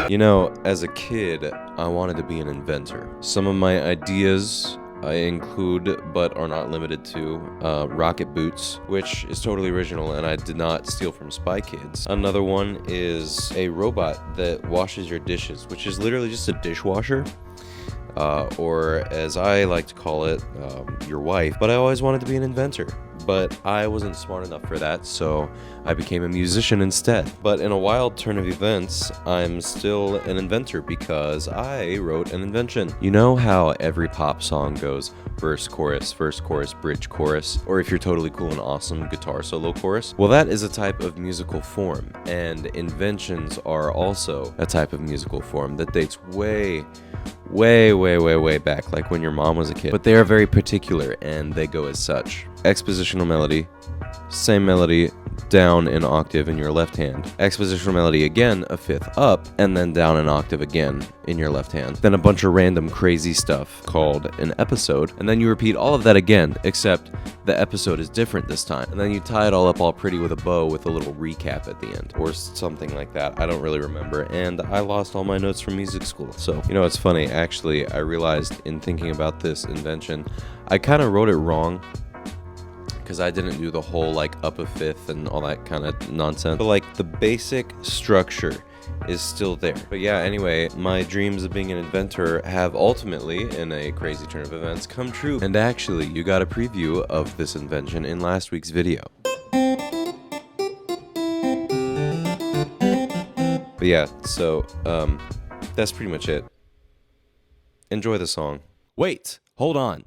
You know, as a kid, I wanted to be an inventor. Some of my ideas I include, but are not limited to, rocket boots, which is totally original and I did not steal from Spy Kids. Another one is a robot that washes your dishes, which is literally just a dishwasher. Or as I like to call it, your wife. But I always wanted to be an inventor. But I wasn't smart enough for that, so I became a musician instead. But in a wild turn of events, I'm still an inventor because I wrote an invention. You know how every pop song goes verse, chorus, bridge, chorus, or if you're totally cool and awesome, guitar solo chorus? Well, that is a type of musical form, and inventions are also a type of musical form that dates way back, like when your mom was a kid. But they are very particular, and they go as such. Expositional melody, same melody, down an octave in your left hand. Expositional melody again, a fifth up, and then down an octave again in your left hand. Then a bunch of random crazy stuff called an episode, and then you repeat all of that again, except the episode is different this time. And then you tie it all up all pretty with a bow with a little recap at the end, or something like that. I don't really remember, and I lost all my notes from music school. So, you know, it's funny, actually, I realized in thinking about this invention, I kind of wrote it wrong, because I didn't do the whole like up a fifth and all that kind of nonsense. But like the basic structure is still there. But yeah, anyway, my dreams of being an inventor have ultimately, in a crazy turn of events, come true. And actually, you got a preview of this invention in last week's video. But yeah, so that's pretty much it. Enjoy the song. Wait, hold on.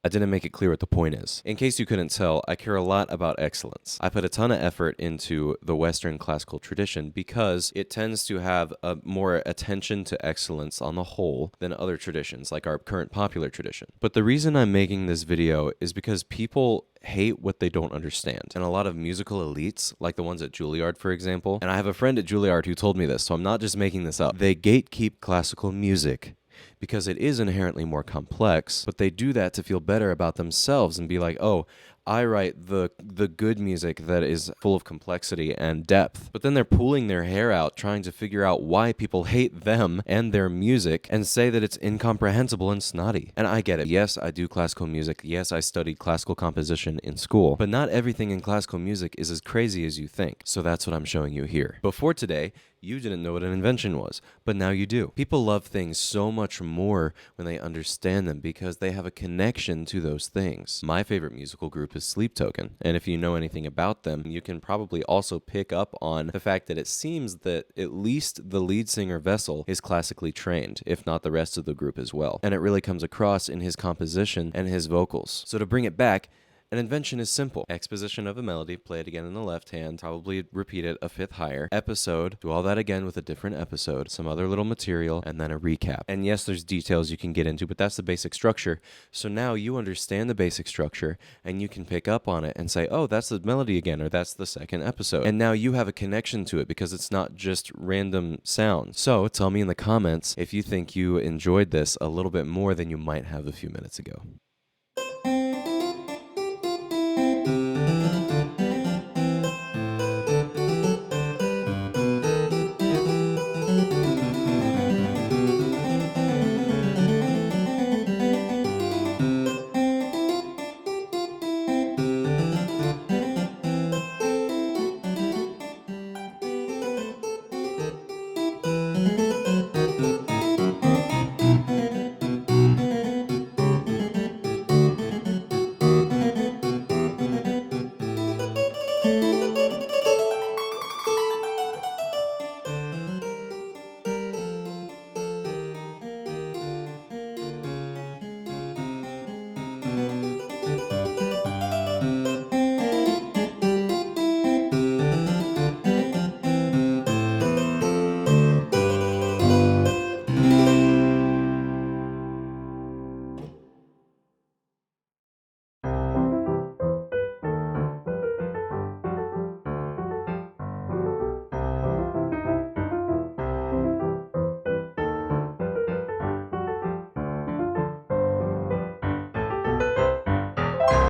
I didn't make it clear what the point is. In case you couldn't tell, I care a lot about excellence. I put a ton of effort into the Western classical tradition because it tends to have a more attention to excellence on the whole than other traditions, like our current popular tradition. But the reason I'm making this video is because people hate what they don't understand. And a lot of musical elites, like the ones at Juilliard, for example, and I have a friend at Juilliard who told me this, so I'm not just making this up, they gatekeep classical music because it is inherently more complex, but they do that to feel better about themselves and be like, oh, I write the good music that is full of complexity and depth. But then they're pulling their hair out trying to figure out why people hate them and their music and say that it's incomprehensible and snotty. And I get it. Yes, I do classical music. Yes, I studied classical composition in school. But not everything in classical music is as crazy as you think. So that's what I'm showing you here. Before today, you didn't know what an invention was, but now you do. People love things so much more when they understand them because they have a connection to those things. My favorite musical group is Sleep Token, and if you know anything about them, you can probably also pick up on the fact that it seems that at least the lead singer Vessel is classically trained, if not the rest of the group as well. And it really comes across in his composition and his vocals. So to bring it back, an invention is simple. Exposition of a melody, play it again in the left hand, probably repeat it a fifth higher. Episode, do all that again with a different episode, some other little material, and then a recap. And yes, there's details you can get into, but that's the basic structure. So now you understand the basic structure, and you can pick up on it and say, oh, that's the melody again, or that's the second episode. And now you have a connection to it because it's not just random sounds. So tell me in the comments if you think you enjoyed this a little bit more than you might have a few minutes ago.